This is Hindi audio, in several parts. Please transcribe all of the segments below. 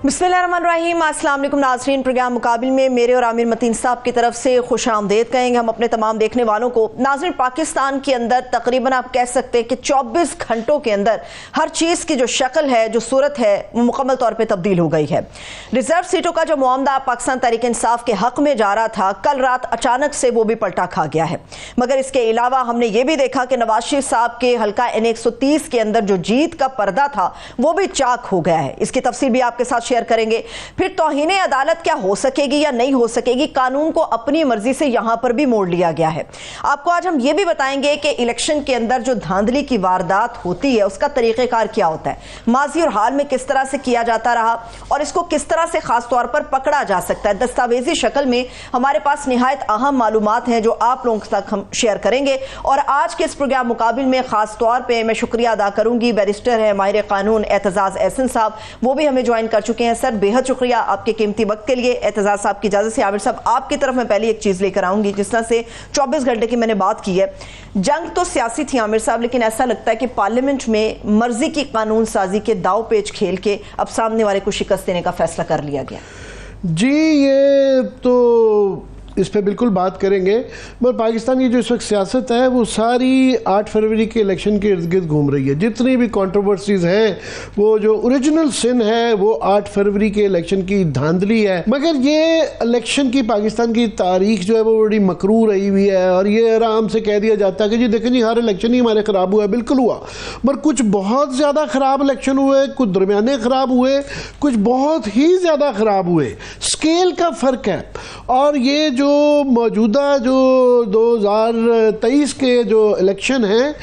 बिस्मिल्लाहिर्रहमानिर्रहीम। अस्सलाम वालेकुम नाज़रीन, प्रोग्राम मुकाबिल में मेरे और आमिर मतीन साहब की तरफ से खुश आमदेद कहेंगे हम अपने तमाम देखने वालों को। नाज़रीन, पाकिस्तान के अंदर तकरीबन आप कह सकते हैं कि 24 घंटों के अंदर हर चीज़ की जो शक्ल है, जो सूरत है, वो मुकम्मल तौर पर तब्दील हो गई है। रिजर्व सीटों का जो मामला पाकिस्तान तहरीक इंसाफ के हक में जा रहा था, कल रात अचानक से वो भी पलटा खा गया है। मगर इसके अलावा हमने ये भी देखा कि नवाज शरीफ साहब के हल्का N130 के अंदर जो जीत का पर्दा था वो भी चाक हो गया है। इसकी तफसील भी आपके साथ शेयर करेंगे। फिर तौहीने अदालत क्या हो सकेगी या नहीं हो सकेगी, कानून को अपनी मर्जी से यहां पर भी मोड़ लिया गया है। आपको आज हम ये भी बताएंगे कि इलेक्शन के अंदर जो धांधली की वारदात होती है उसका तरीक़ेकार क्या होता है, माजी और हाल में किस तरह से किया जाता रहा और इसको किस तरह से खास तौर पर पकड़ा जा सकता है। दस्तावेजी शक्ल में हमारे पास निहायत अहम मालूमात हैं जो आप लोगों तक हम शेयर करेंगे। और आज के इस प्रोग्राम मुकाबिल में खास तौर पर मैं शुक्रिया अदा करूंगी, बैरिस्टर है माहिर कानून एतजाज एहसन साहब, वो भी हमें ज्वाइन कर चुके हैं। सर, बेहद शुक्रिया आपके कीमती वक्त के लिए। एतजाज साहब की इजाजत से आमिर साहब आपकी तरफ मैं पहले एक चीज लेकर आऊंगी। जिस तरह से 24 घंटे की मैंने बात की है, जंग तो सियासी थी आमिर साहब, लेकिन ऐसा लगता है कि पार्लियामेंट में मर्जी की कानून साजी के दाव पेच खेल के अब सामने वाले को शिकस्त देने का फैसला कर लिया गया। जी, ये तो इस पे बिल्कुल बात करेंगे, मगर पाकिस्तान की जो इस वक्त सियासत है वो सारी 8 फरवरी के इलेक्शन के इर्द गिर्द घूम रही है। जितनी भी कंट्रोवर्सीज हैं, वो जो ओरिजिनल सिन है वो 8 फरवरी के इलेक्शन की धांधली है। मगर ये इलेक्शन की पाकिस्तान की तारीख जो है वो बड़ी मकरूर रही हुई है और ये आराम से कह दिया जाता है कि जी देखें जी हर इलेक्शन ही हमारे ख़राब हुआ। बिल्कुल हुआ, मगर कुछ बहुत ज़्यादा ख़राब इलेक्शन हुए, कुछ दरमियाने ख़राब हुए, कुछ बहुत ही ज़्यादा ख़राब हुए। स्केल का फ़र्क है। और ये जो मौजूदा जो 2023 के जो इलेक्शन है,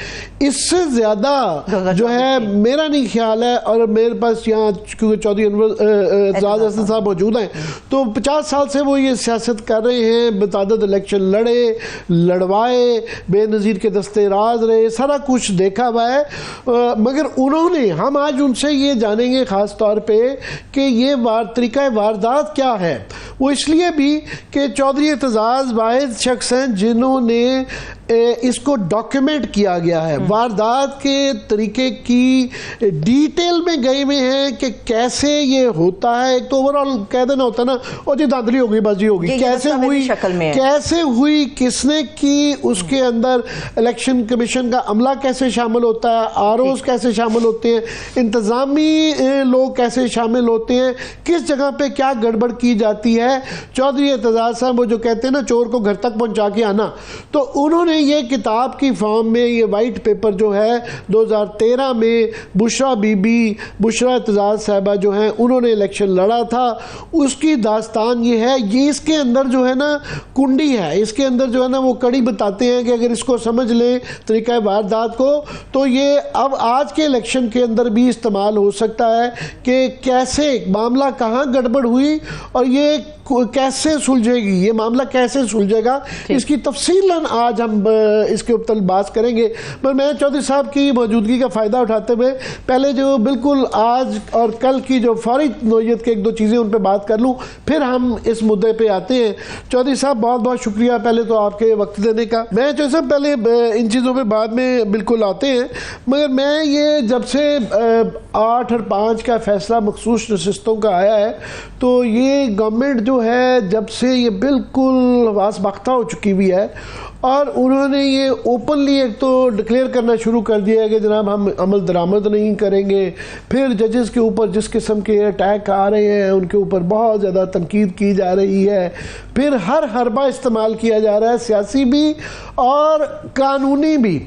इससे ज़्यादा जो है मेरा नहीं ख्याल है। और मेरे पास यहाँ क्योंकि चौधरी एतजाज एहसन साहब मौजूद हैं, तो 50 साल से वो ये सियासत कर रहे हैं, बतादद इलेक्शन लड़े, लड़वाए, बेनज़ीर के दस्ते राज रहे, सारा कुछ देखा हुआ है। मगर उन्होंने, हम आज उनसे ये जानेंगे ख़ास तौर पे कि ये तरीक़ा वारदात क्या है। वो इसलिए भी कि चौधरी एतजाज वाहिद शख्स हैं जिन्होंने इसको डॉक्यूमेंट किया गया है। वारदात के तरीके की डिटेल में गए हुए हैं कि कैसे ये होता है। एक तो ओवरऑल कह देना होता है ना, और जी धांधली होगी, बाजी होगी, कैसे हुई, कैसे हुई, किसने की, उसके अंदर इलेक्शन कमीशन का अमला कैसे शामिल होता है, आरओज कैसे शामिल होते हैं, इंतजामी लोग कैसे शामिल होते हैं, किस जगह पे क्या गड़बड़ की जाती है। चौधरी एतजाज साहब वो जो कहते हैं ना चोर को घर तक पहुंचा के आना, तो उन्होंने ये किताब की फॉर्म में ये वाइट पेपर जो है 2013 में बुशरा बीबी, बुशरा एतजाज साहबा जो हैं उन्होंने इलेक्शन लड़ा था, उसकी दास्तान ये है। ये इसके अंदर जो है ना कुंडी है, इसके अंदर जो है ना वो कड़ी बताते हैं कि अगर इसको समझ लें तरीका वारदात को, तो ये अब आज के इलेक्शन के अंदर भी इस्तेमाल हो सकता है कि कैसे मामला कहाँ गड़बड़ हुई और ये कैसे सुलझेगी, ये मामला कैसे सुलझेगा, इसकी तफसीलन आज हम इसके ऊपर बात करेंगे। पर मैं चौधरी साहब की मौजूदगी का फ़ायदा उठाते हुए पहले जो बिल्कुल आज और कल की जो फौरी नौयत के 1-2 चीज़ें उन पर बात कर लूँ, फिर हम इस मुद्दे पे आते हैं। चौधरी साहब बहुत बहुत शुक्रिया पहले तो आपके वक्त देने का। मैं चौधरी साहब पहले इन चीज़ों पर बाद में बिल्कुल आते हैं, मगर मैं ये जब से 8 और 5 का फैसला मखसूस नशिस्तों का आया है, तो ये गवर्नमेंट जो है जब से ये बिल्कुल वास बख्ता हो चुकी हुई है और उन्होंने ये ओपनली एक तो डिक्लेयर करना शुरू कर दिया है कि जनाब हम अमल दरामद नहीं करेंगे। फिर जजेस के ऊपर जिस किस्म के अटैक आ रहे हैं उनके ऊपर बहुत ज़्यादा तनकीद की जा रही है। फिर हर हरबा इस्तेमाल किया जा रहा है, सियासी भी और कानूनी भी।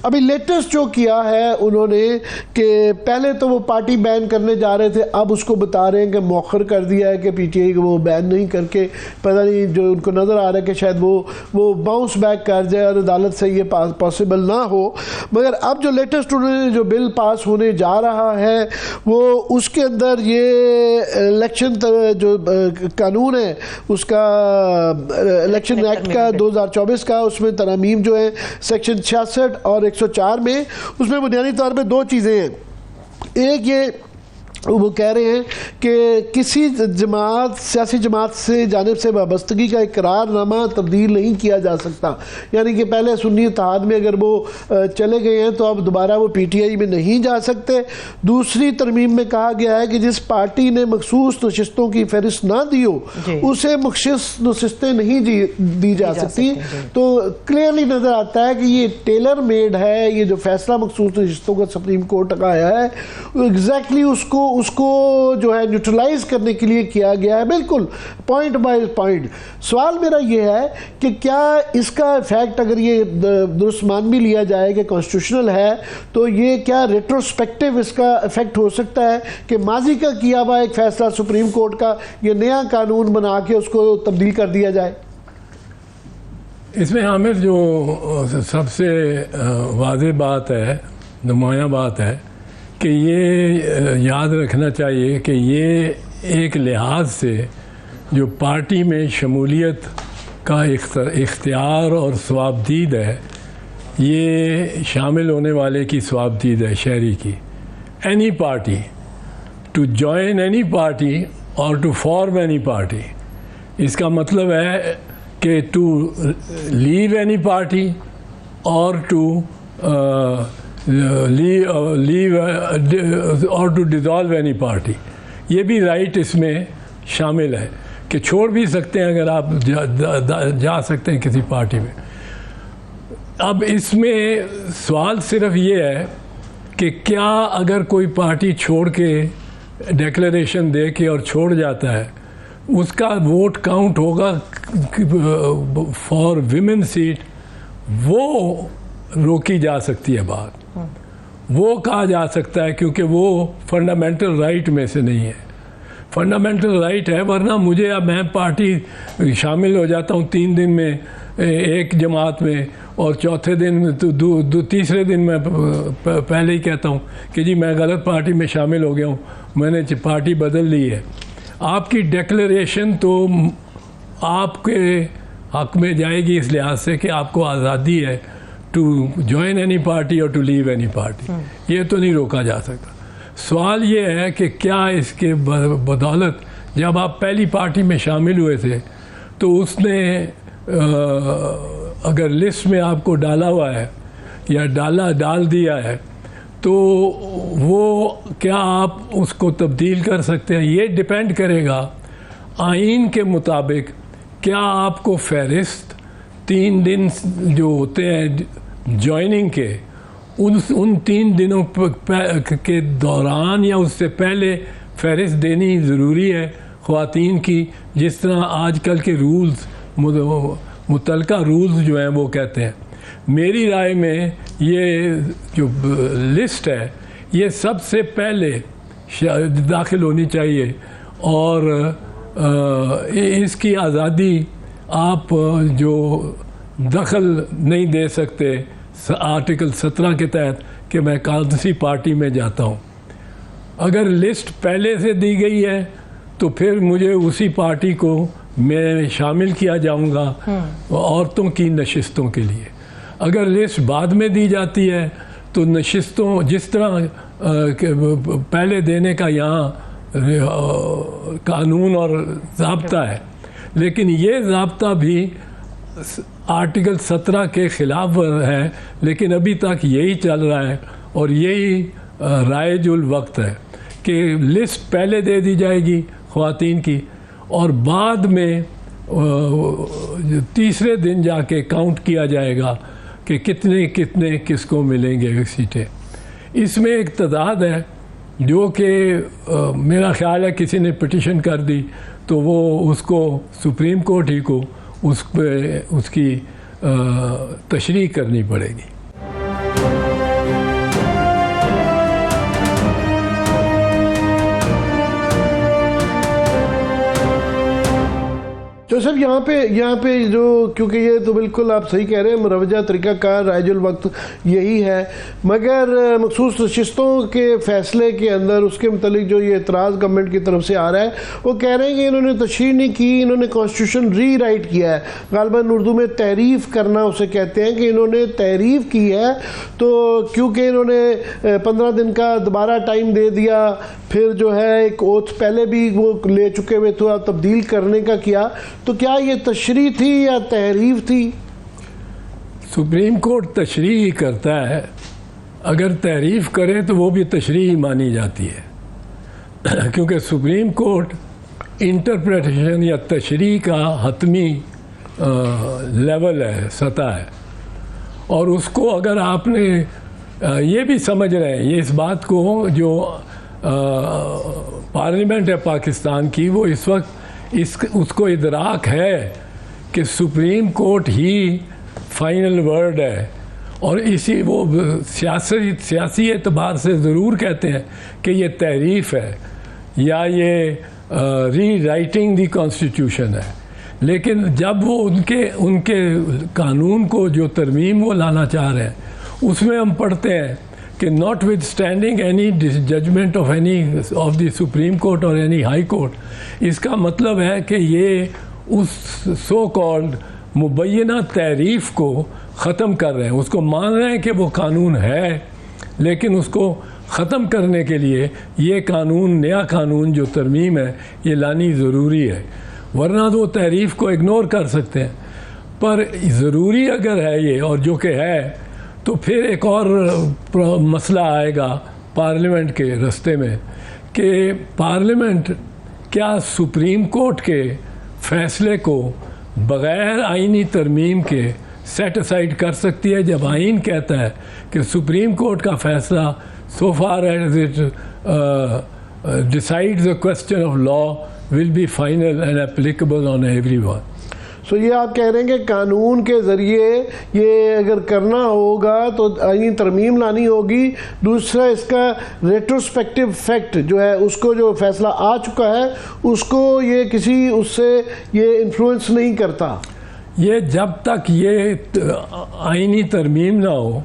अभी लेटेस्ट जो किया है उन्होंने कि पहले तो वो पार्टी बैन करने जा रहे थे, अब उसको बता रहे हैं कि मौखर कर दिया है कि PTI को वो बैन नहीं करके, पता नहीं जो उनको नज़र आ रहा है कि शायद वो बाउंस बैक कर जाए और अदालत से ये पॉसिबल ना हो। मगर अब जो लेटेस्ट उन्होंने जो बिल पास होने जा रहा है वो उसके अंदर ये इलेक्शन जो कानून है उसका इलेक्शन एक्ट का 2024 का, उसमें तरमीम जो है सेक्शन 66 और 104 में, उसमें बुनियादी तौर पे 2 चीज़ें हैं। एक ये वो कह रहे हैं कि किसी जमात सियासी जमात से जानिब से वाबस्तगी का इकरारनामा तब्दील नहीं किया जा सकता, यानी कि पहले सुन्नी इत्तेहाद में अगर वो चले गए हैं तो अब दोबारा वो PTI में नहीं जा सकते। दूसरी तरमीम में कहा गया है कि जिस पार्टी ने मखसूस नशिस्तों की फहरिस्त ना दी हो उसे मखसूस नशिस्तें नहीं दी जा सकती। तो क्लियरली नज़र आता है कि ये टेलर मेड है, ये जो फैसला मखसूस नशिस्तों का सुप्रीम कोर्ट का आया है एग्जैक्टली उसको जो है न्यूट्रलाइज करने के लिए किया गया है, बिल्कुल पॉइंट बाय पॉइंट। सवाल मेरा ये है कि क्या इसका इफेक्ट अगर ये दुरुस्त मान भी लिया जाए कि कॉन्स्टिट्यूशनल है तो ये क्या रेट्रोस्पेक्टिव इसका इफेक्ट हो सकता है कि माजी का किया हुआ एक फैसला सुप्रीम कोर्ट का ये नया कानून बना के उसको तब्दील कर दिया जाए? इसमें आमिर जो सबसे वाज़ेह बात है, नुमायां बात है कि ये याद रखना चाहिए कि ये एक लिहाज से जो पार्टी में शमूलियत का इख्तियार और सवाबदीद है, ये शामिल होने वाले की सवाबदीद है शहरी की। Any party, to join any party और टू फॉर्म एनी पार्टी, इसका मतलब है कि टू लीव एनी पार्टी और टू लीव और टू डिज़ोल्व एनी पार्टी, ये भी राइट इसमें शामिल है कि छोड़ भी सकते हैं अगर आप जा सकते हैं किसी पार्टी में। अब इसमें सवाल सिर्फ ये है कि क्या अगर कोई पार्टी छोड़ के डिक्लेरेशन दे के और छोड़ जाता है, उसका वोट काउंट होगा फॉर विमेन सीट, वो रोकी जा सकती है बात, वो कहा जा सकता है क्योंकि वो फंडामेंटल राइट में से नहीं है। फंडामेंटल राइट है, वरना मुझे अब मैं पार्टी शामिल हो जाता हूँ 3 दिन में एक जमात में और चौथे दिन तो तीसरे दिन मैं पहले ही कहता हूँ कि जी मैं गलत पार्टी में शामिल हो गया हूँ, मैंने पार्टी बदल ली है। आपकी डिक्लेरेशन तो आपके हक में जाएगी इस लिहाज से कि आपको आज़ादी है टू जॉइन एनी पार्टी और टू लीव एनी पार्टी, ये तो नहीं रोका जा सकता। सवाल ये है कि क्या इसके बदौलत जब आप पहली पार्टी में शामिल हुए थे तो उसने अगर लिस्ट में आपको डाला हुआ है या डाल दिया है तो वो क्या आप उसको तब्दील कर सकते हैं? ये डिपेंड करेगा आइन के मुताबिक, क्या आपको फहरिस्त 3 दिन जो होते हैं जॉइनिंग के उन 3 दिनों के दौरान या उससे पहले फहरिस्त देनी ज़रूरी है ख़वातीन की, जिस तरह आजकल के रूल्स मुतलका रूल्स जो हैं वो कहते हैं। मेरी राय में ये जो लिस्ट है ये सबसे पहले दाखिल होनी चाहिए और इसकी आज़ादी आप जो दखल नहीं दे सकते आर्टिकल 17 के तहत कि मैं कौन सी पार्टी में जाता हूँ। अगर लिस्ट पहले से दी गई है तो फिर मुझे उसी पार्टी को मैं शामिल किया जाऊंगा औरतों की नशिस्तों के लिए। अगर लिस्ट बाद में दी जाती है तो नशिस्तों जिस तरह पहले देने का यहाँ कानून और ज़ाब्ता है, लेकिन ये ज़ाब्ता भी आर्टिकल 17 के ख़िलाफ़ है, लेकिन अभी तक यही चल रहा है और यही रायजुल वक्त है कि लिस्ट पहले दे दी जाएगी ख़वातीन की और बाद में तीसरे दिन जाके काउंट किया जाएगा कि कितने कितने किसको मिलेंगे सीटें। इसमें एक तादाद है जो कि मेरा ख्याल है किसी ने पिटिशन कर दी तो वो उसको सुप्रीम कोर्ट ही को उसकी तशरीह करनी पड़ेगी। तो सब यहाँ पे जो, क्योंकि ये तो बिल्कुल आप सही कह रहे हैं, मुरवजा तरीक़ाकार राजुल वक्त यही है, मगर मखसूस नशिस्तों के फैसले के अंदर उसके मतलब जो ये एतराज़ गवर्नमेंट की तरफ से आ रहा है, वो कह रहे हैं कि इन्होंने तशरीह नहीं की, इन्होंने कॉन्स्टिट्यूशन री राइट किया है। गालिबन उर्दू में तहरीफ करना उसे कहते हैं कि इन्होंने तहरीफ की है। तो क्योंकि इन्होंने 15 दिन का दोबारा टाइम दे दिया, फिर जो है एक ओथ पहले भी वो ले चुके हुए थे, तब्दील करने का किया, तो क्या ये तशरीह थी या तहरीफ थी? सुप्रीम कोर्ट तशरीह करता है, अगर तहरीफ करे तो वो भी तशरीह मानी जाती है क्योंकि सुप्रीम कोर्ट इंटरप्रिटेशन या तशरीह का हतमी लेवल है, सतह है, और उसको अगर आपने ये भी समझ रहे हैं, ये इस बात को जो पार्लियामेंट है पाकिस्तान की, वो इस वक्त उसको इदराक है कि सुप्रीम कोर्ट ही फाइनल वर्ड है, और इसी वो सियासी एतबार से ज़रूर कहते हैं कि ये तहरीफ है या ये री राइटिंग दी कॉन्स्टिट्यूशन है। लेकिन जब वो उनके कानून को जो तरमीम वो लाना चाह रहे हैं, उसमें हम पढ़ते हैं कि notwithstanding any judgement of any of the supreme court और एनी हाई कोर्ट, इसका मतलब है कि ये उस सो कॉल्ड मुबैना तहरीफ को ख़त्म कर रहे हैं। उसको मान रहे हैं कि वो कानून है, लेकिन उसको ख़त्म करने के लिए ये कानून, नया कानून जो तरमीम है, ये लानी ज़रूरी है, वरना तो वो तहरीफ को इग्नोर कर सकते हैं। पर ज़रूरी अगर है ये, और जो कि है, तो फिर एक और मसला आएगा पार्लियामेंट के रास्ते में कि पार्लियामेंट क्या सुप्रीम कोर्ट के फ़ैसले को बग़ैर आइनी तरमीम के सेट असाइड कर सकती है, जब आइन कहता है कि सुप्रीम कोर्ट का फ़ैसला so far as it decides the question of law will be final and applicable on everyone. So ये आप कह रहे हैं कि कानून के ज़रिए ये अगर करना होगा तो आईनी तरमीम लानी होगी। दूसरा, इसका रेट्रोस्पेक्टिव फैक्ट जो है, उसको जो फैसला आ चुका है उसको ये किसी उससे ये इन्फ्लुएंस नहीं करता। ये जब तक ये आईनी तरमीम ना हो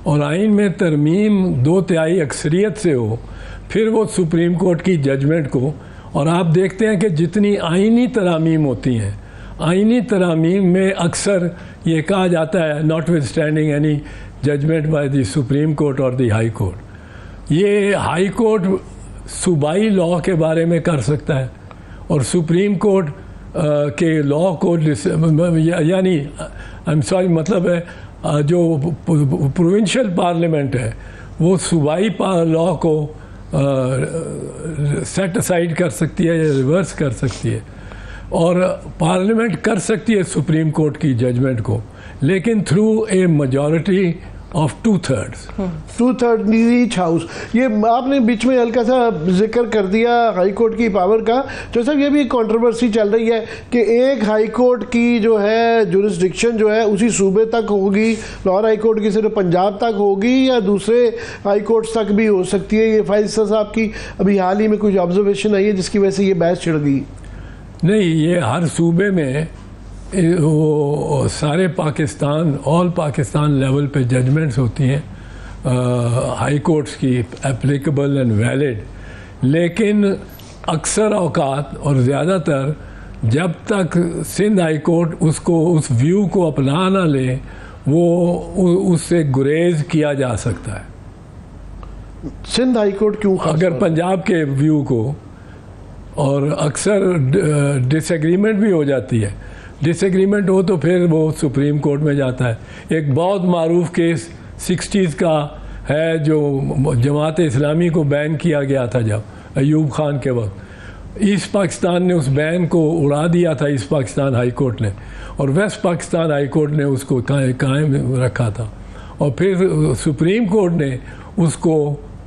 और आइन में तरमीम 2/3 अक्सरियत से हो, फिर वो सुप्रीम कोर्ट की जजमेंट को, और आप देखते हैं कि जितनी आइनी तरामीम होती हैं, आइनी तरामीम में अक्सर ये कहा जाता है notwithstanding any judgement by the supreme court और द हाई कोर्ट। ये हाई कोर्ट सूबाई लॉ के बारे में कर सकता है, और सुप्रीम कोर्ट के लॉ को, यानी आई एम सॉरी, मतलब है जो प्रोविंशियल पार्लियामेंट है वो सूबाई लॉ को सेट असाइड कर सकती है या रिवर्स कर सकती है, और पार्लियामेंट कर सकती है सुप्रीम कोर्ट की जजमेंट को, लेकिन through a majority of 2/3 each house. ये आपने बीच में हल्का सा जिक्र कर दिया हाई कोर्ट की पावर का, तो सब ये भी कंट्रोवर्सी चल रही है कि एक हाई कोर्ट की जो है जुरिस्डिक्शन जो है उसी सूबे तक होगी, लाहौर हाई कोर्ट की सिर्फ पंजाब तक होगी, या दूसरे हाई कोर्ट्स तक भी हो सकती है। ये फाइज़ साहब की अभी हाल ही में कुछ ऑब्जर्वेशन आई है जिसकी वजह से ये बहस छिड़ गई। नहीं, ये हर सूबे में वो सारे पाकिस्तान, ऑल पाकिस्तान लेवल पे जजमेंट्स होती हैं हाई कोर्ट्स की, एप्लीकेबल एंड वैलिड, लेकिन अक्सर औकात और ज़्यादातर जब तक सिंध हाई कोर्ट उसको, उस व्यू को अपना ना ले, वो उससे गुरेज किया जा सकता है। सिंध हाई कोर्ट क्यों? अगर पंजाब के व्यू को, और अक्सर डिसएग्रीमेंट भी हो जाती है, डिसएग्रीमेंट हो तो फिर वो सुप्रीम कोर्ट में जाता है। एक बहुत मारूफ केस 60s का है जो जमात इस्लामी को बैन किया गया था जब अयूब खान के वक्त। ईस्ट पाकिस्तान ने उस बैन को उड़ा दिया था, ईस्ट पाकिस्तान हाई कोर्ट ने, और वेस्ट पाकिस्तान हाई कोर्ट ने उसको कायम रखा था, और फिर सुप्रीम कोर्ट ने उसको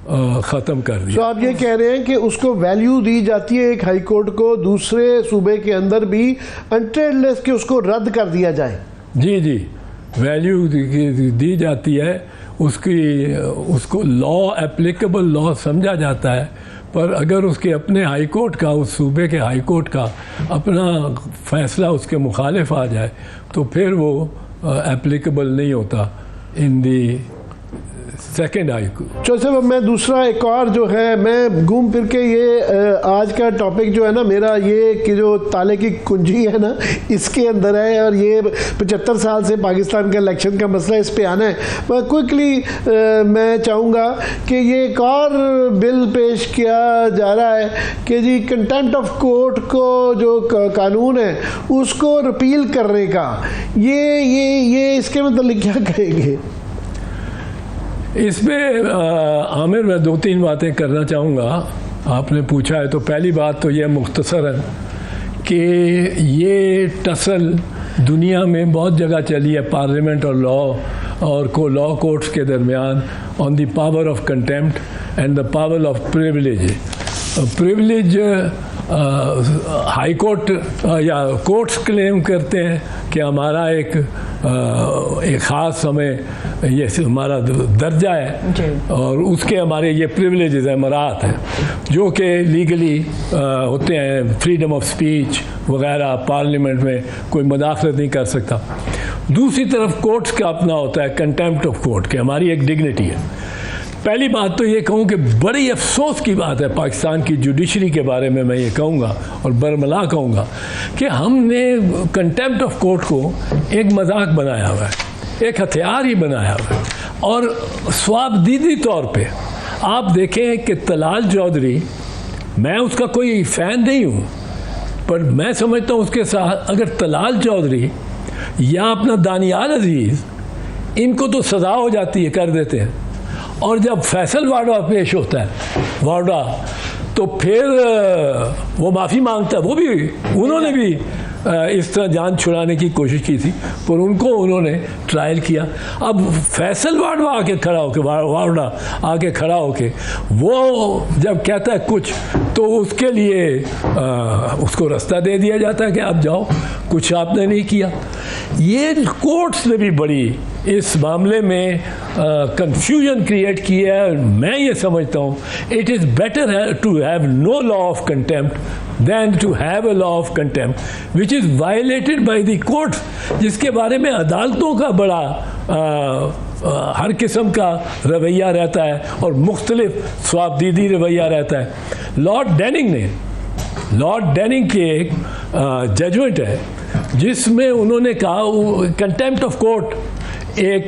ख़त्म कर दिया। तो आप ये कह रहे हैं कि उसको वैल्यू दी जाती है एक हाई कोर्ट को दूसरे सूबे के अंदर भी, अनटिल कि उसको रद्द कर दिया जाए। जी जी, वैल्यू दी जाती है उसकी, उसको लॉ, एप्लीकेबल लॉ समझा जाता है, पर अगर उसके अपने हाई कोर्ट का, उस सूबे के हाई कोर्ट का अपना फैसला उसके मुखालिफ आ जाए तो फिर वो एप्लीकेबल नहीं होता इन दी सेकेंड हाई कोर्ट। चलो साहब, मैं दूसरा एक और जो है, मैं घूम फिर के ये आज का टॉपिक जो है ना मेरा, ये कि जो ताले की कुंजी है ना इसके अंदर है, और ये 75 साल से पाकिस्तान का इलेक्शन का मसला, इस पे आना है। मैं क्विकली मैं चाहूँगा कि ये एक और बिल पेश किया जा रहा है कि जी कंटेम्प्ट ऑफ कोर्ट को जो कानून है उसको रिपील करने का, ये इसके मतलब क्या कहेंगे? इसमें आमिर मैं 2-3 बातें करना चाहूँगा। आपने पूछा है तो पहली बात तो यह मुख्तसरन कि ये टसल दुनिया में बहुत जगह चली है, पार्लियामेंट और लॉ और लॉ कोर्ट्स के दरमियान, on the power of contempt and the power of privilege. Privilege high court या कोर्ट्स क्लेम करते हैं कि हमारा एक ख़ास समय ये हमारा दर्जा है और उसके हमारे ये प्रिविलेजेस हैं, मराहत हैं जो कि लीगली होते हैं, फ्रीडम ऑफ स्पीच वगैरह, पार्लियामेंट में कोई मुदाखलत नहीं कर सकता। दूसरी तरफ कोर्ट्स का अपना होता है कंटेम्प्ट ऑफ कोर्ट के, हमारी एक डिग्निटी है। पहली बात तो ये कहूँ कि बड़ी अफसोस की बात है पाकिस्तान की जुडिशरी के बारे में, मैं ये कहूँगा और बरमला कहूँगा कि हमने कंटेम्प्ट ऑफ कोर्ट को एक मजाक बनाया हुआ है, एक हथियार ही बनाया हुआ है। और स्वाबदीदी तौर पे आप देखें कि तलाल चौधरी, मैं उसका कोई फ़ैन नहीं हूँ, पर मैं समझता हूँ उसके साथ अगर तलाल चौधरी या अपना दानियाल अजीज़, इनको तो सज़ा हो जाती है, कर देते हैं, और जब फैसल वाडा पेश होता है वाडा तो फिर वो माफ़ी मांगता है। वो भी उन्होंने भी इस तरह जान छुड़ाने की कोशिश की थी, पर उन्होंने ट्रायल किया। अब फैसल वाडा आके खड़ा होके वाडा आके खड़ा होके वो जब कहता है कुछ तो उसके लिए उसको रास्ता दे दिया जाता है कि आप जाओ, कुछ आपने नहीं किया। ये कोर्ट्स ने भी बड़ी इस मामले में कंफ्यूजन क्रिएट किया है। मैं ये समझता हूँ it is better to have no law of contempt than to have a law of contempt which is violated by the courts, जिसके बारे में अदालतों का बड़ा हर किस्म का रवैया रहता है और मुख्तलिफ स्वाबदीदी रवैया रहता है। लॉर्ड डेनिंग के एक जजमेंट है जिसमें उन्होंने कहा कंटेम्प्ट ऑफ कोर्ट एक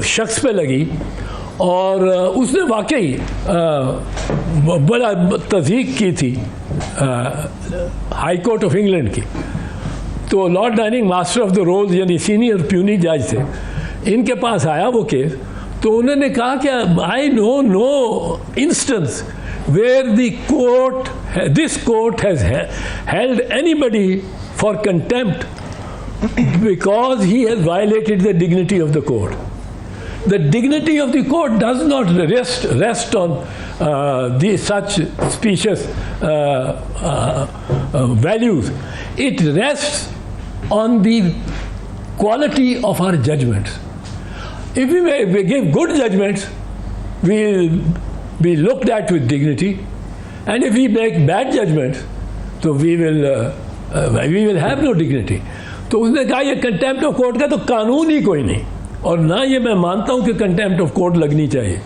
शख्स पे लगी और उसने वाकई बड़ा तज़हीक की थी हाई कोर्ट ऑफ इंग्लैंड की। तो Lord Denning master of the rolls यानी सीनियर प्यूनी जज थे, इनके पास आया वो केस, तो उन्होंने कहा कि I know instance where this court has held anybody for contempt because he has violated the dignity of the court. The dignity of the court does not rest on such specious values. It rests on the quality of our judgments. If we give good judgments, we will be looked at with dignity, and if we make bad judgments, so we will have no dignity. तो उसने कहा ये कंटेम्प्ट ऑफ कोर्ट का तो कानून ही कोई नहीं, और ना ये मैं मानता हूँ कि कंटेम्प्ट ऑफ कोर्ट लगनी चाहिए।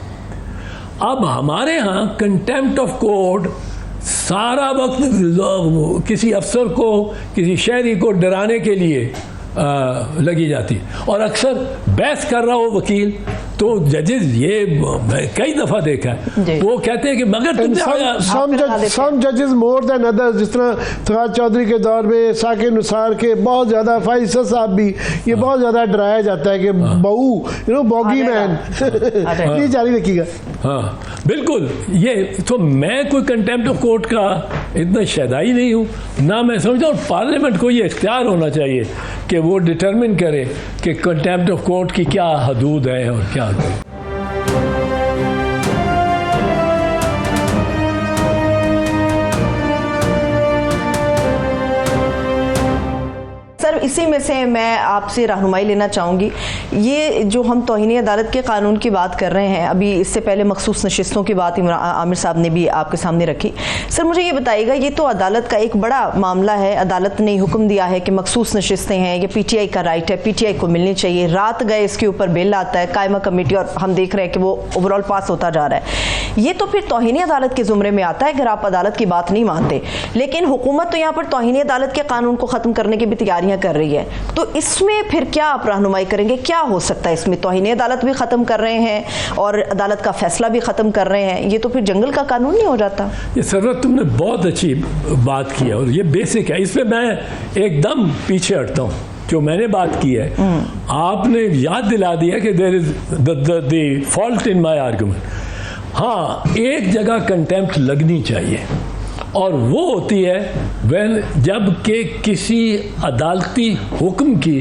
अब हमारे यहाँ कंटेम्प्ट ऑफ कोर्ट सारा वक्त किसी अफसर को, किसी शहरी को डराने के लिए लगी जाती है, और अक्सर बहस कर रहा हो वकील तो जजेस, ये कई दफ़ा देखा है, वो कहते हैं कि मगर सम जजेस मोर देन अदर्स, जिस तरह फवाद चौधरी के दौर में साके नुसार के बहुत ज़्यादा, फैसल साहब भी, ये बहुत ज़्यादा डराया जाता है कि बहू बॉगी मैन ये जारी रखिएगा। हाँ बिल्कुल, ये तो मैं कोई कंटेम्प्ट ऑफ कोर्ट का इतना शैदाई नहीं हूँ, ना मैं समझता हूँ पार्लियामेंट को ये इख्तियार होना चाहिए कि वो डिटरमिन करे कि कंटेम्प्ट ऑफ कोर्ट की क्या हदूद है और क्या है। सर, इसी में से मैं आपसे रहनुमाई लेना चाहूँगी। ये जो हम तौहीन अदालत के कानून की बात कर रहे हैं, अभी इससे पहले मखसूस नशिस्तों की बात आमिर साहब ने भी आपके सामने रखी। सर मुझे ये बताइएगा, ये तो अदालत का एक बड़ा मामला है, अदालत ने हुक्म दिया है कि मखसूस नशिस्तें हैं, ये PTI का राइट है, PTI को मिलनी चाहिए। रात गए इसके ऊपर बिल आता है, कायमा कमेटी, और हम देख रहे हैं कि वो ओवरऑल पास होता जा रहा है। ये तो फिर तौहीन अदालत के जुमरे में आता है अगर आप अदालत की बात नहीं मानते। लेकिन हुकूमत तो यहाँ पर तौहीन अदालत के कानून को ख़त्म करने की भी तैयारियां कर रही है, तो इसमें फिर क्या आप रहनुमाई करेंगे? क्या हो सकता है इसमें? तौहीन अदालत भी ख़त्म कर रहे हैं और अदालत का फैसला भी ख़त्म कर रहे हैं, ये तो फिर जंगल का कानून नहीं हो जाता? ये सरवत तुमने बहुत अच्छी बात की है और ये बेसिक है, इसमें मैं एकदम पीछे हटता हूँ। जो मैंने बात की है, आपने याद दिला दिया कि there is the fault in my argument. हाँ, एक जगह कंटेम्प्ट लगनी चाहिए और वो होती है जब के किसी अदालती हुक्म की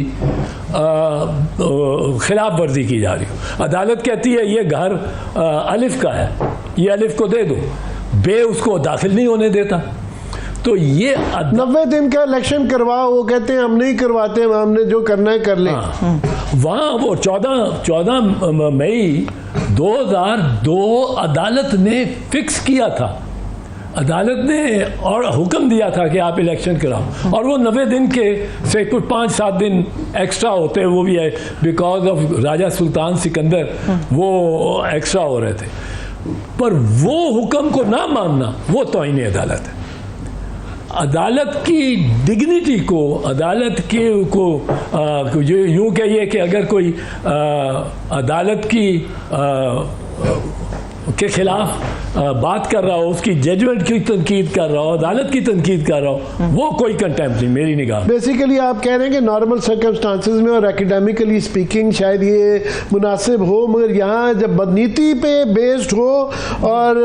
खिलाफ वर्जी की जा रही हो। अदालत कहती है ये घर अलिफ का है, ये अलिफ को दे दो, बे उसको दाखिल नहीं होने देता। तो ये 90 दिन का इलेक्शन करवाओ, वो कहते हैं हम नहीं करवाते, हमने जो करना है कर लें। वहाँ वो 14 मई 2002 अदालत ने फिक्स किया था, अदालत ने और हुक्म दिया था कि आप इलेक्शन कराओ, और वो 90 दिन के से कुछ 5-7 दिन एक्स्ट्रा होते हैं, वो भी है बिकॉज ऑफ राजा सुल्तान सिकंदर, वो एक्स्ट्रा हो रहे थे। पर वो हुक्म को ना मानना वो तौहीन अदालत है। अदालत की डिग्निटी को, अदालत के को यूँ कहिए कि अगर कोई अदालत की के खिलाफ बात कर रहा हो, उसकी जजमेंट की तनकीद कर रहा हो, अदालत की तनकीद कर रहा हो, वो कोई कंटेम्प्ट नहीं मेरी निगाह। बेसिकली आप कह रहे हैं कि नॉर्मल सर्कमस्टांसिस में और एकेडमिकली स्पीकिंग शायद ये मुनासिब हो, मगर यहाँ जब बदनीति पे बेस्ड हो, और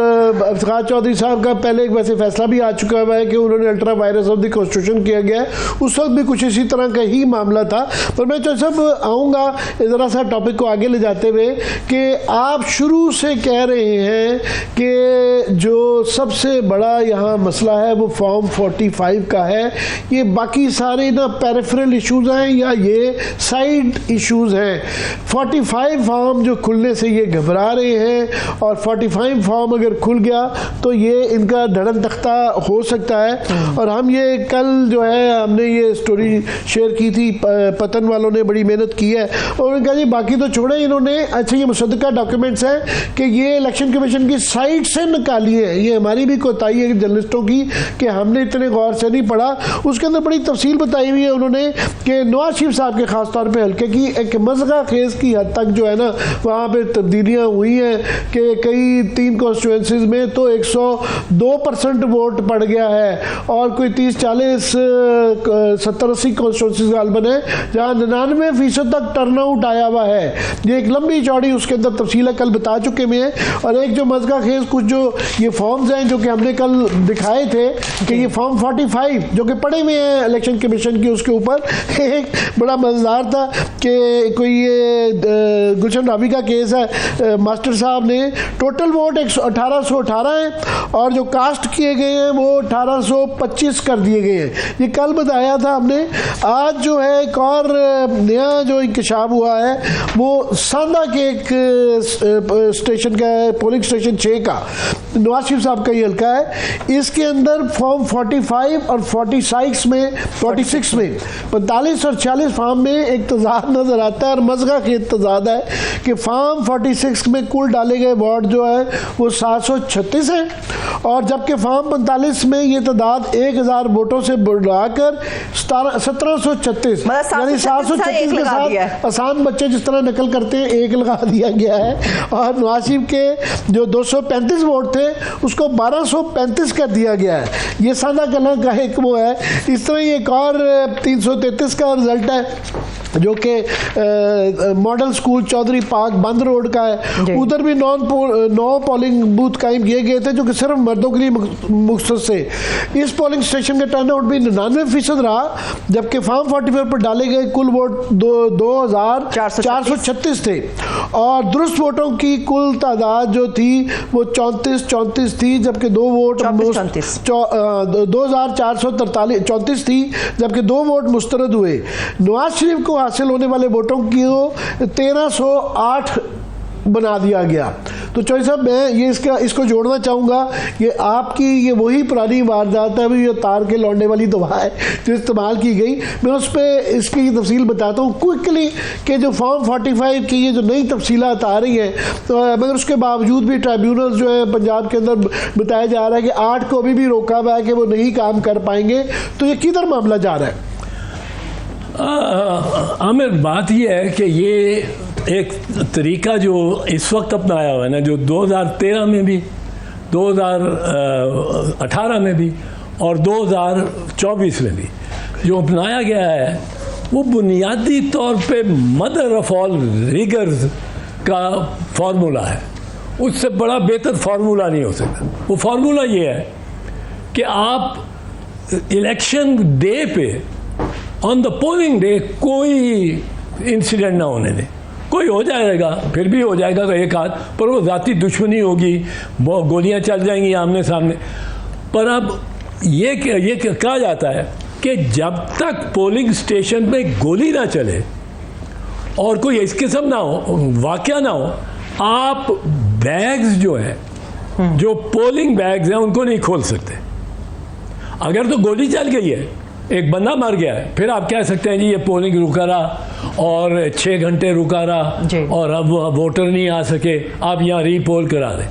इफ्तिखार चौधरी साहब का पहले एक वैसे फैसला भी आ चुका हुआ है कि उन्होंने ultra vires of the constitution किया गया है, उस वक्त भी कुछ इसी तरह का ही मामला था। पर मैं तो सब आऊँगा ज़रा सा टॉपिक को आगे ले जाते हुए कि आप शुरू से कह रहे हैं कि जो सबसे बड़ा यहाँ मसला है वो फॉर्म 45 का है। ये बाकी सारे ना पेरिफेरल इश्यूज हैं या ये साइड इश्यूज हैं। 45 फॉर्म जो खुलने से ये घबरा रहे हैं, और 45 फॉर्म अगर खुल गया तो ये इनका धड़न तख्ता हो सकता है। और हम ये कल जो है हमने ये स्टोरी शेयर की थी, पतन वालों ने बड़ी मेहनत की है, और उन्होंने कहा जी बाकी तो छोड़े, इन्होंने अच्छा ये मुसद्दका डॉक्यूमेंट्स हैं कि ये इलेक्शन कमीशन की साइट से निकाली है। ये हमारी भी कोताही है जर्नलिस्टों की कि हमने इतने गौर से नहीं पढ़ा। उसके अंदर बड़ी तफसील बताई हुई है उन्होंने कि नवाज शरीफ साहब के खास तौर पे हल्के की एक मज़गा खेज की हद तक जो है ना वहाँ पे तब्दीलियाँ हुई हैं कि कई 3 कॉन्स्टिट्यूंसीज में तो 102% वोट पड़ गया है, और कोई 30-40 70-80 कॉन्स्टिट्यूंसीज गालबन है जहाँ 99% तक टर्नआउट आया हुआ है। ये एक लंबी चौड़ी उसके अंदर तफसील कल बता चुके हैं। और एक जो मज़गा खेज कुछ जो ये फॉर्म्स हैं जो कि हमने कल दिखाए थे कि ये फॉर्म 45 जो कि पड़े हुए हैं इलेक्शन कमीशन की, उसके ऊपर एक बड़ा मज़ेदार था कि कोई ये गुलशन रावी का केस है, मास्टर साहब ने टोटल वोट 1818 है और जो कास्ट किए गए हैं वो 1825 कर दिए गए हैं। ये कल बताया था हमने। आज जो है एक और नया जो इंकशाफ हुआ है वो सांदा के एक स्टेशन का है, पोलिंग स्टेशन 6 का, नवाज शरीफ साहब का ये हल्का है। इसके अंदर फॉर्म 45 और 46 में 45 और 46 फॉर्म में एक तजाद नजर आता है, और मज़गा की तजाद है कि फॉर्म 46 में कुल डाले गए वोट जो है वो 736 है, और जबकि फॉर्म 45 में ये तादाद 1000 वोटों से बढ़ाकर 1736 यानी 736 के साथ आसान बच्चे जिस तरह नकल करते हैं 1 लगा दिया गया है, और नवाज शरीफ के जो 235 वोट थे उसको 1235 कर दिया गया है। ये सादा कलर का एक वो है। इस तरह एक और 333 का रिजल्ट है जो कि मॉडल स्कूल चौधरी पार्क बंद रोड का है, उधर भी 9 पोलिंग बूथ कायम किए गए थे जो कि सिर्फ मर्दों के लिए मुख्तस से। इस पोलिंग स्टेशन का टर्नआउट भी 99% रहा, जबकि फॉर्म 44 पर डाले गए कुल वोट 2436 थे और दुरुस्त वोटों की कुल तादाद जो थी वो 34 थी, जबकि 2 वोट 2434 थी, जबकि 2 वोट मुस्तरद हुए। नवाज शरीफ को हासिल होने वाले वोटों की 1308 बना दिया गया। तो चौधरी साहब, मैं ये इसको जोड़ना चाहूँगा, ये आपकी ये वही पुरानी वारदात है, ये तार के लौटने वाली दवा है जो इस्तेमाल की गई। मैं उस पर इसकी तफसील बताता हूँ क्विकली कि जो फॉर्म 45 की ये जो नई तफसीलात आ रही हैं, तो मगर उसके बावजूद भी ट्राइब्यूनल जो है पंजाब के अंदर बताया जा रहा है कि 8 को अभी भी रोका हुआ है कि वो नहीं काम कर पाएंगे। तो ये किधर मामला जा रहा है? आमिर, बात ये है कि ये एक तरीका जो इस वक्त अपनाया हुआ है ना, जो 2013 में भी, 2018 में भी और 2024 में भी जो अपनाया गया है, वो बुनियादी तौर पे मदर ऑफ ऑल रिगर्स का फार्मूला है। उससे बड़ा बेहतर फार्मूला नहीं हो सकता। वो फार्मूला ये है कि आप इलेक्शन डे पे, ऑन द पोलिंग डे, कोई इंसिडेंट ना होने दें। कोई हो जाएगा, फिर भी हो जाएगा तो एक आध, पर वो ज़ाती दुश्मनी होगी, गोलियां चल जाएंगी आमने सामने। पर अब ये कहा जाता है कि जब तक पोलिंग स्टेशन पे गोली ना चले और कोई इस किस्म ना हो, वाकया ना हो, आप बैग्स जो हैं, जो पोलिंग बैग्स हैं, उनको नहीं खोल सकते। अगर तो गोली चल गई है, एक बंदा मर गया है, फिर आप कह सकते हैं जी ये पोलिंग रुका रहा और 6 घंटे रुका रहा और अब वोटर नहीं आ सके, आप यहाँ रीपोल करा दें।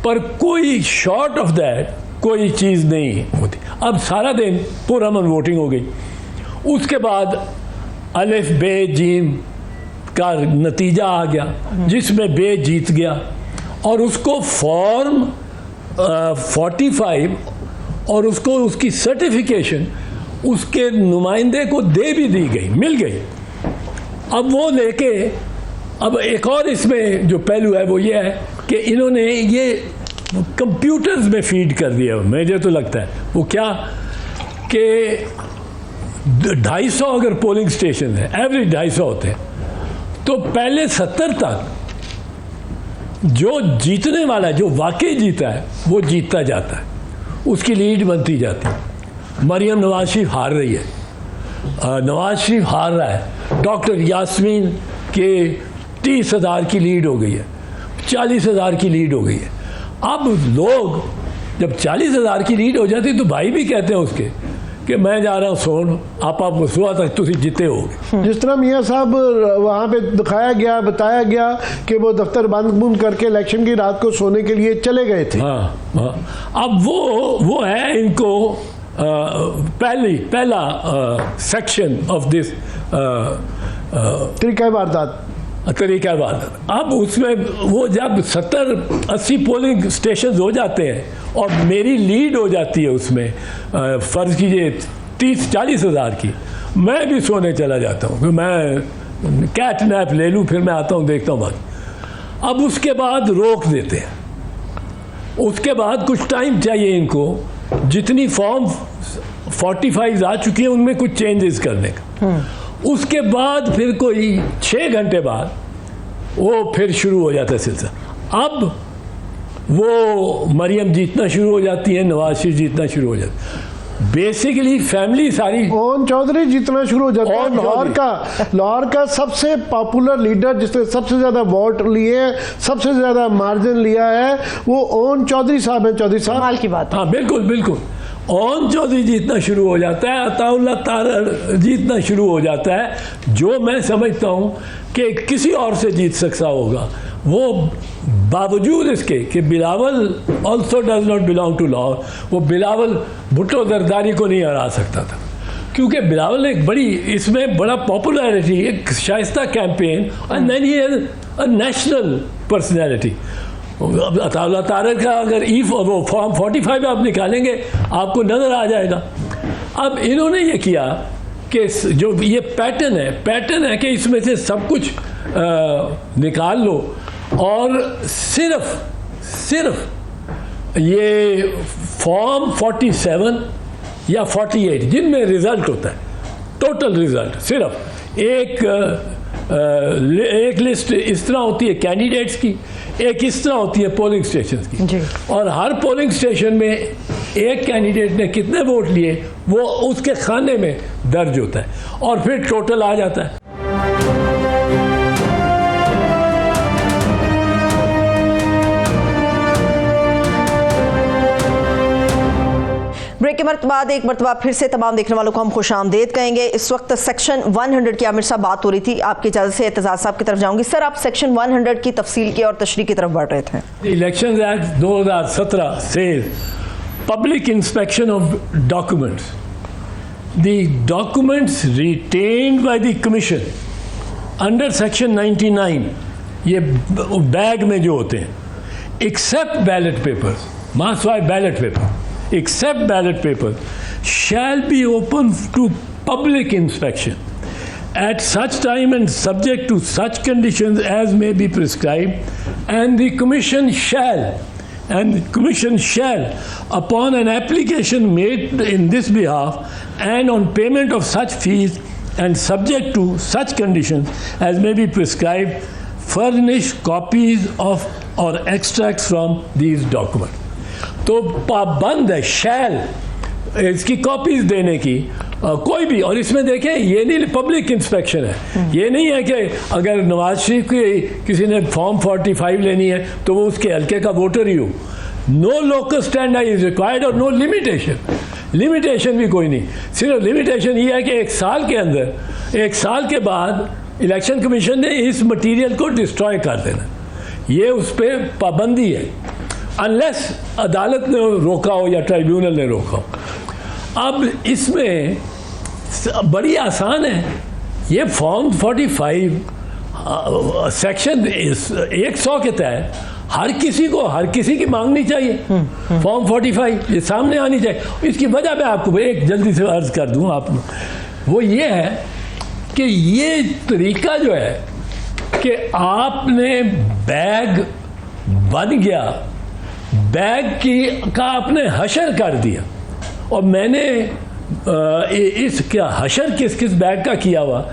पर कोई शॉर्ट ऑफ दैट कोई चीज़ नहीं होती। अब सारा दिन पुरअमन वोटिंग हो गई, उसके बाद अलिफ बे जीम का नतीजा आ गया जिसमें बे जीत गया और उसको फॉर्म 45 और उसको उसकी सर्टिफिकेशन उसके नुमाइंदे को दे भी दी गई, मिल गई। अब वो लेके, अब एक और इसमें जो पहलू है वो ये है कि इन्होंने ये कंप्यूटर्स में फीड कर दिया। मुझे तो लगता है वो क्या कि 250 अगर पोलिंग स्टेशन है, एवरेज 250 होते हैं, तो पहले 70 तक जो जीतने वाला है, जो वाकई जीता है, वो जीतता जाता है, उसकी लीड बनती जाती है। मरियम नवाज शरीफ हार रही है, नवाज शरीफ हार रहा है, डॉक्टर यास्मीन के 30,000 की लीड हो गई है, 40,000 की लीड हो गई है। अब लोग जब 40,000 की लीड हो जाती है तो भाई भी कहते हैं उसके कि मैं जा रहा हूँ सोन, आप सुबह तक तुम जीते होगे। जिस तरह मियाँ साहब वहाँ पे दिखाया गया, बताया गया कि वो दफ्तर बंद करके इलेक्शन की रात को सोने के लिए चले गए थे। हाँ, अब वो है इनको पहला सेक्शन ऑफ दिस तरीका वारदात। अब उसमें वो जब 70-80 पोलिंग स्टेशन हो जाते हैं और मेरी लीड हो जाती है उसमें, फ़र्ज़ कीजिए 30-40 हज़ार की, मैं भी सोने चला जाता हूँ, मैं कैट नैप ले लूँ, फिर मैं आता हूँ, देखता हूँ बात। अब उसके बाद रोक देते हैं, उसके बाद कुछ टाइम चाहिए इनको, जितनी फॉर्म 45 आ चुकी है उनमें कुछ चेंजेस करने का। उसके बाद फिर कोई 6 घंटे बाद वो फिर शुरू हो जाता है सिलसिला। अब वो मरियम जीतना शुरू हो जाती है, नवाज शरीफ जीतना शुरू हो जाता है, बेसिकली फैमिली सारी। ओन चौधरी जीतना शुरू हो जाता है। लाहौर का सबसे पॉपुलर लीडर जिसने सबसे ज्यादा वोट लिए, सबसे ज्यादा मार्जिन लिया है, वो ओन चौधरी साहब है। चौधरी साहब कमाल की बात। हाँ बिल्कुल, ओन चौधरी जीतना शुरू हो जाता है, अताउल्लाह तारर जीतना शुरू हो जाता है, जो मैं समझता हूँ कि किसी और से जीत सकता होगा। वो बावजूद इसके कि Bilawal also does not belong to Lahore, वो बिलावल भुट्टो जरदारी को नहीं हरा सकता था, क्योंकि बिलावल ने एक बड़ी इसमें बड़ा पॉपुलैरिटी, एक Shaista campaign, and then he has a national personality. Ataullah Tarar का अगर वो फॉर्म 45 आप निकालेंगे आपको नज़र आ जाएगा। अब इन्होंने ये किया कि जो ये पैटर्न है कि इसमें से सब कुछ निकाल लो और सिर्फ ये फॉर्म 47 या 48 जिनमें रिजल्ट होता है, टोटल रिजल्ट सिर्फ एक लिस्ट इस तरह होती है कैंडिडेट्स की, एक इस तरह होती है पोलिंग स्टेशन की, और हर पोलिंग स्टेशन में एक कैंडिडेट ने कितने वोट लिए वो उसके खाने में दर्ज होता है और फिर टोटल आ जाता है। ब्रेक के बाद एक मरतबा फिर से तमाम देखने वालों को हम खुशामदीद कहेंगे। इस वक्त सेक्शन 100 की आमिर साहब बात हो रही थी, आपकी इजाजत से एतजाज साहब की तरफ जाऊंगी। सर, आप सेक्शन 100 की तफसील की और तशरीह की तरफ बढ़ रहे थे। इलेक्शन एक्ट 2017 से public inspection of documents, the documents retained by the commission under section 99, ये बैग में जो होते हैं, except ballot papers, marks ballot paper, except ballot papers shall be open to public inspection at such time and subject to such conditions as may be prescribed, and the commission shall upon an application made in this behalf and on payment of such fees and subject to such conditions as may be prescribed furnish copies of or extracts from these documents। तो पाबंद है शैल इसकी कॉपीज देने की कोई भी, और इसमें देखें ये नहीं पब्लिक इंस्पेक्शन है, ये नहीं है कि अगर नवाज शरीफ की किसी ने फॉर्म 45 लेनी है तो वो उसके हल्के का वोटर ही हो। No local stand is required और नो लिमिटेशन भी कोई नहीं, सिर्फ लिमिटेशन ये है कि एक साल के अंदर, एक साल के बाद इलेक्शन कमीशन ने इस मटीरियल को डिस्ट्रॉय कर देना, ये उस पर पाबंदी है, अनलेस अदालत ने रोका हो या ट्राइब्यूनल ने रोका हो। अब इसमें बड़ी आसान है, ये फॉर्म 45 सेक्शन 100 के तहत हर किसी की मांगनी चाहिए। फॉर्म 45 ये सामने आनी चाहिए। इसकी वजह मैं आपको एक जल्दी से अर्ज कर दूं, आप वो ये है कि ये तरीका जो है कि आपने बैग बन गया, बैग का आपने हशर कर दिया, और मैंने क्या हशर किस बैग का किया हुआ,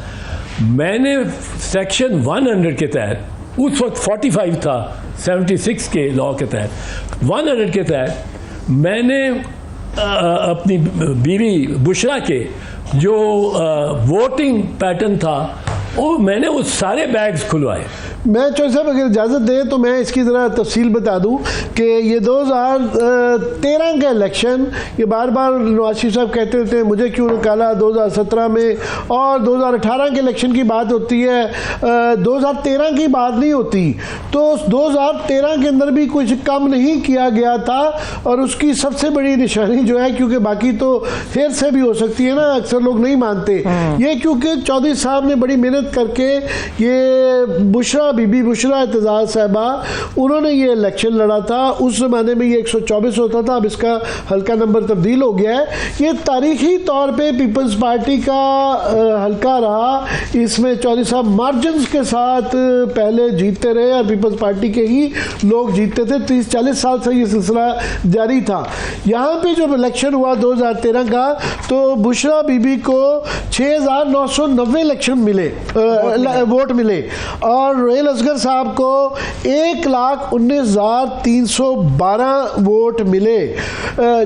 मैंने सेक्शन 100 के तहत, उस वक्त 45 था 76 के लॉ के तहत, 100 के तहत मैंने अपनी बीवी बुशरा के जो वोटिंग पैटर्न था वो मैंने वो सारे बैग्स खुलवाए। मैं चौधरी साहब अगर इजाज़त दें तो मैं इसकी ज़रा तफसील बता दूं कि ये 2013 का इलेक्शन, ये बार बार नवाज शरीफ साहब कहते होते हैं मुझे क्यों निकाला 2017 में, और 2018 के इलेक्शन की बात होती है, 2013 की बात नहीं होती। तो 2013 के अंदर भी कुछ कम नहीं किया गया था, और उसकी सबसे बड़ी निशानी जो है, क्योंकि बाकी तो फिर से भी हो सकती है ना, अक्सर लोग नहीं मानते ये, क्योंकि चौधरी साहब ने बड़ी मेहनत करके ये बीबी बुशरा एतजाज साहबा, उन्होंने ये इलेक्शन लड़ा था। उस ज़माने में ये 124 होता था, अब इसका हल्का नंबर तब्दील हो गया है। ये तारीखी तौर पे पीपल्स पार्टी का हल्का रहा, इसमें चौधरी साहब मार्जिन के साथ पहले जीतते रहे और पीपल्स पार्टी के ही लोग जीतते थे। 30-40 साल से ये सिलसिला जारी था। यहाँ पे जब इलेक्शन हुआ 2013 का, तो बुशरा बीबी को 6,990 इलेक्शन मिले, वोट मिले, और रोहेल असगर साहब को 1,19,312 वोट मिले,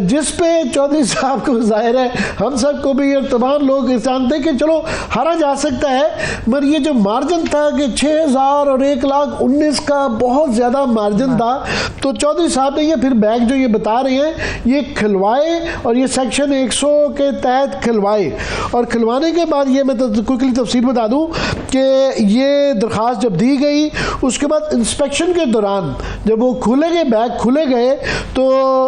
जिस पे चौधरी साहब को जाहिर है हम सब को भी और तमाम लोग जानते कि चलो हारा जा सकता है, मगर ये जो मार्जिन था कि 6,000 और 1,19,000 का बहुत ज़्यादा मार्जिन था। तो चौधरी साहब ने ये फिर बैग जो ये बता रहे हैं ये खिलवाए, और ये सेक्शन 100 के तहत खिलवाए, और खिलवाने के बाद ये मैं तो क्विकली तफसील बता दूं कि ये दरख्वास्त जब दी गई, उसके बाद इंस्पेक्शन के दौरान जब वो खुले गए, बैग खुले गए, तो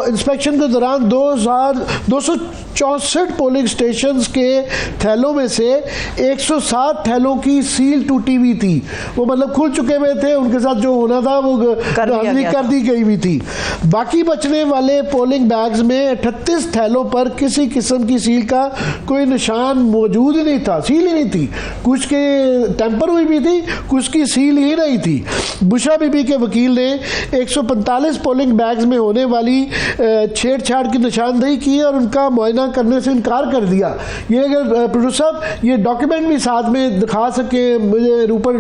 इंस्पेक्शन के दौरान 2,264 पोलिंग स्टेशंस के थैलों में से 107 थैलों की सील टूटी हुई थी, वो मतलब खुल चुके हुए थे, उनके साथ जो होना था वो कर दी गई हुई थी। बाकी बचने वाले पोलिंग बैग्स में 38 थैलों पर किसी किस्म की सील सील का कोई निशान मौजूद ही नहीं था, सील ही नहीं थी। कुछ के टेम्पर हुई भी थी, कुछ की सील ही नहीं थी। बुशरा बीबी के वकील ने 145 पोलिंग बैग्स में होने वाली छेड़छाड़ की निशानदेही की और उनका मुआयना करने से इनकार कर दिया। ये अगर प्रोड्यूसर साहब ये डॉक्यूमेंट भी साथ में दिखा सके मुझे ऊपर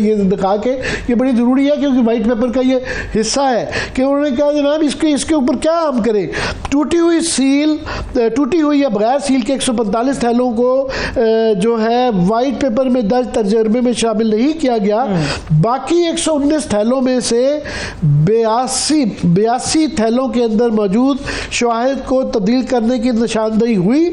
ये दिखा के, ये बड़ी ज़रूरी है क्योंकि वाइट पेपर का ये हिस्सा है कि उन्होंने कहा जनाब इसके ऊपर क्या हम करें। टूटी हुई सील, टूटी हुई या बगैर सील के 145 थैलों को जो है वाइट पेपर में दर्ज तर्जमे में शामिल नहीं किया गया। बाकी 119 थैलों में से 82 थैलों के अंदर मौजूद शवाहिद को तब्दील करने की निशानदेही हुई।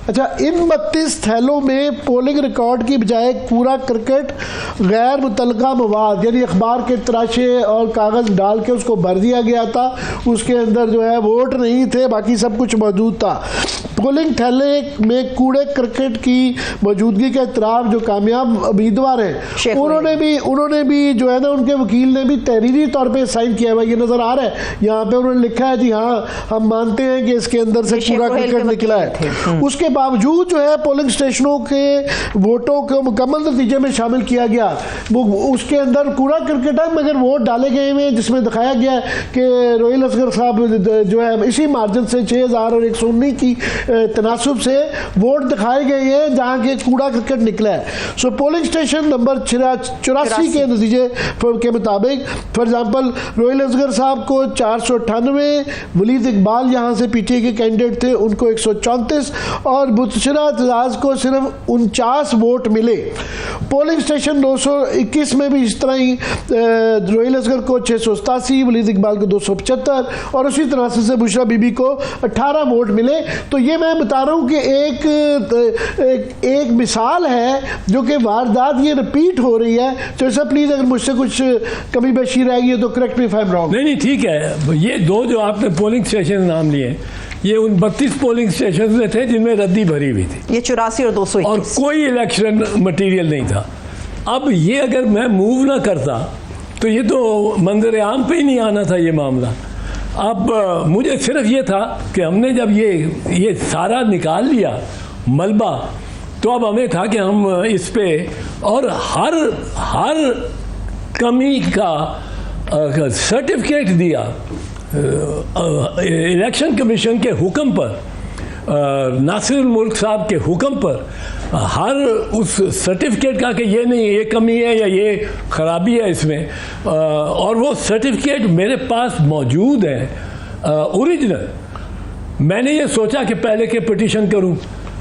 अच्छा, इन 32 थैलों में पोलिंग रिकॉर्ड की बजाय कूड़ा करकट, गैर मुतलका मवाद यानी अखबार के तराशे और कागज़ डाल के उसको भर दिया गया था। उसके अंदर जो है वोट नहीं थे, बाकी सब कुछ मौजूद था। पोलिंग थैले में कूड़े करकट की मौजूदगी का इतराफ़ जो कामयाब उम्मीदवार हैं उन्होंने भी जो है ना, उनके वकील ने भी तहरीरी तौर पे साइन किया हुआ, ये नज़र आ रहा है यहाँ पे। उन्होंने लिखा है जी हाँ हम मानते हैं कि इसके अंदर से कूड़ा करकट निकला है। उसके बावजूद जो है पोलिंग स्टेशनों के वोटों को मुकम्मल नतीजे में शामिल किया गया। वो उसके अंदर कूड़ा करकट है मगर वोट डाले गए हुए जिसमें दिखाया गया कि रोहिल असगर साहब जो है इसी मार्जिन से 6000 और 119 की तनासुब से वोट दिखाए गए हैं जहाँ के कूड़ा करकट निकला है। सो पोलिंग स्टेशन नंबर 84 के नतीजे के मुताबिक फॉर एग्जाम्पल रोहिल असगर साहब को 498, वलीद इकबाल यहाँ से पीटीआई के कैंडिडेट थे उनको 134 और बुशरा एतजाज को सिर्फ 49 वोट मिले। पोलिंग स्टेशन 921 में भी इस तरह ही रोहिल असगर को 687, वलीद इकबाल को 275 और उसी तरह से बुशरा बीबी को 18 वोट मिले। तो ये मैं बता रहा हूँ कि एक मिसाल है जो कि वारदात ये रिपीट हो रही है। तो ऐसा प्लीज अगर मुझसे कुछ कमी बेशी रहेगी है तो correct me if I am wrong. नहीं ठीक है। ये दो जो आपने पोलिंग स्टेशन नाम लिए ये उन 32 पोलिंग स्टेशन में थे जिनमें रद्दी भरी हुई थी। ये 84 और 221 और कोई इलेक्शन मटेरियल नहीं था। अब ये अगर मैं मूव ना करता तो ये तो मंजर आम पे ही नहीं आना था ये मामला। अब मुझे सिर्फ ये था कि हमने जब ये सारा निकाल लिया मलबा तो अब हमें था कि हम इस पे और हर कमी का सर्टिफिकेट दिया इलेक्शन कमीशन के हुक्म पर, नासिरुल मुल्क साहब के हुक्म पर, हर उस सर्टिफिकेट का कि ये नहीं ये कमी है या ये ख़राबी है इसमें, और वो सर्टिफिकेट मेरे पास मौजूद है ओरिजिनल। मैंने ये सोचा कि पहले के पिटीशन करूं,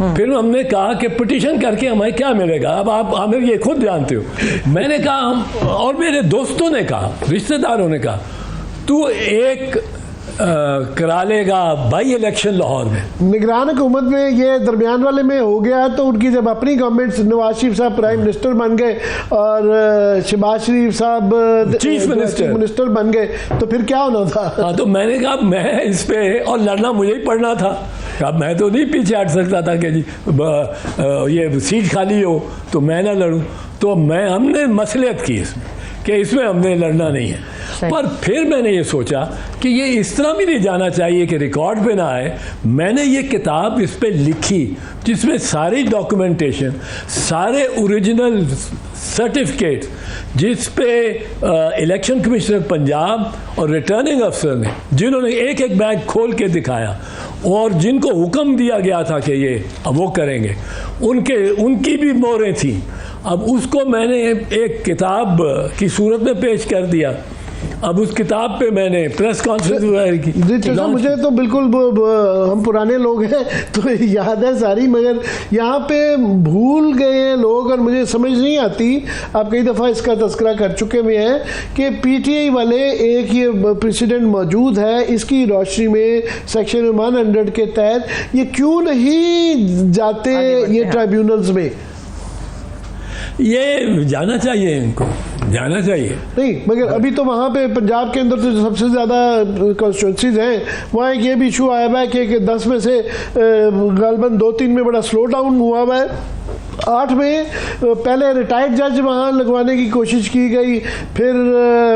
फिर हमने कहा कि पिटीशन करके हमें क्या मिलेगा। अब आप हमें ये खुद जानते हो। मैंने कहा और मेरे दोस्तों ने कहा, रिश्तेदारों ने कहा तू एक करा लेगा बाई इलेक्शन लाहौर में। निगरान हुकूमत में ये दरमियान वाले में हो गया तो उनकी जब अपनी गवर्नमेंट नवाज शरीफ साहब प्राइम मिनिस्टर बन गए और शहबाज शरीफ साहब चीफ मिनिस्टर बन गए तो फिर क्या होना था। हाँ, तो मैंने कहा मैं इस पे और लड़ना मुझे ही पड़ना था। अब मैं तो नहीं पीछे हट सकता था कि जी ये सीट खाली हो तो मैं ना लड़ूं। तो हमने मसलियत की इसमें कि इसमें हमने लड़ना नहीं है। पर फिर मैंने ये सोचा कि ये इस तरह भी नहीं जाना चाहिए कि रिकॉर्ड पे ना आए। मैंने ये किताब इस पे लिखी जिसमें सारी डॉक्यूमेंटेशन, सारे ओरिजिनल सर्टिफिकेट जिस पे इलेक्शन कमिश्नर पंजाब और रिटर्निंग अफसर ने जिन्होंने एक एक बैग खोल के दिखाया और जिनको हुक्म दिया गया था कि ये अब वो करेंगे उनकी भी मोहरें थी। अब उसको मैंने एक किताब की सूरत में पेश कर दिया। अब उस किताब पे मैंने प्रेस कॉन्फ्रेंस की। मुझे तो बिल्कुल हम पुराने लोग हैं तो याद है सारी, मगर यहाँ पे भूल गए लोग और मुझे समझ नहीं आती। आप कई दफ़ा इसका तस्करा कर चुके हुए हैं कि पीटीआई वाले एक ये प्रेसिडेंट मौजूद है, इसकी रोशनी में सेक्शन 100 के तहत ये क्यों नहीं जाते ये ट्राइब्यूनल्स में। ये जाना चाहिए, इनको जाना चाहिए। नहीं मगर अभी तो वहाँ पे पंजाब के अंदर तो सबसे ज़्यादा कॉन्स्टिट्यूंसीज हैं, वहाँ एक ये भी इशू आया हुआ है कि 10 में से गलबन 2-3 में बड़ा स्लो डाउन हुआ हुआ है। 2008 में पहले रिटायर्ड जज वहाँ लगवाने की कोशिश की गई, फिर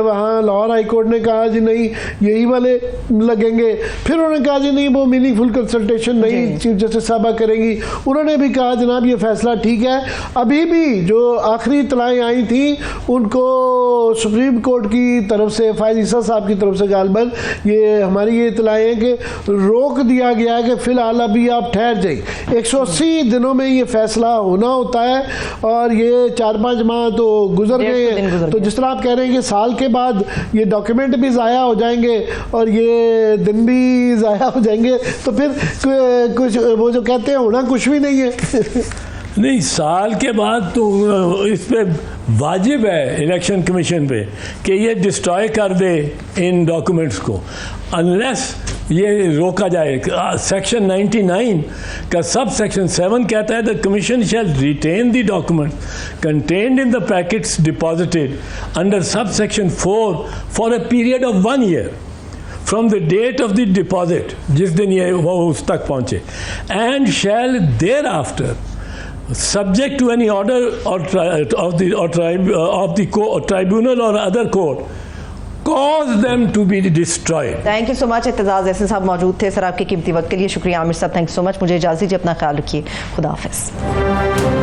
वहाँ लाहौर हाई कोर्ट ने कहा जी नहीं यही वाले लगेंगे, फिर उन्होंने कहा जी नहीं वो मीनिंगफुल कंसल्टेशन नहीं चीफ जस्टिस साहबा करेंगी, उन्होंने भी कहा जनाब ये फैसला ठीक है। अभी भी जो आखिरी इतलाएँ आई थी उनको सुप्रीम कोर्ट की तरफ से फायद ईसा साहब की तरफ से गालबन ये हमारी ये इतलाएँ हैं कि रोक दिया गया है कि फ़िलहाल अभी आप ठहर जाइए, 180 दिनों में ये फैसला होना होता है और ये 4-5 माह तो गुजर गए हैं। तो जिस तरह आप कह रहे हैं कि साल के बाद ये डॉक्यूमेंट भी ज़ाया हो जाएंगे और ये दिन भी ज़ाया हो जाएंगे, तो फिर कुछ वो जो कहते हैं होना कुछ भी नहीं है। नहीं, साल के बाद तो इस पे वाजिब है इलेक्शन कमीशन पे कि ये डिस्ट्रॉय कर दे इन डॉक्यूमेंट्स को, अनलेस ये रोका जाए। सेक्शन 99 का सब सेक्शन 7 कहता है the commission shall retain the document contained in the packets deposited under sub section 4 for a period of 1 year from the date of the deposit, जिस दिन ये वो उस तक पहुँचे, and shall thereafter subject to any order of the tribunal or other court cause them to be destroyed. Thank you so much. Ittezaz Ehsan Sahab मौजूद थे। सर आपके कीमती वक्त के लिए शुक्रिया। आमिर साहब थैंक यू सो मच। मुझे इजाज़त दीजिए, अपना ख्याल रखिए। खुदा हाफिज़।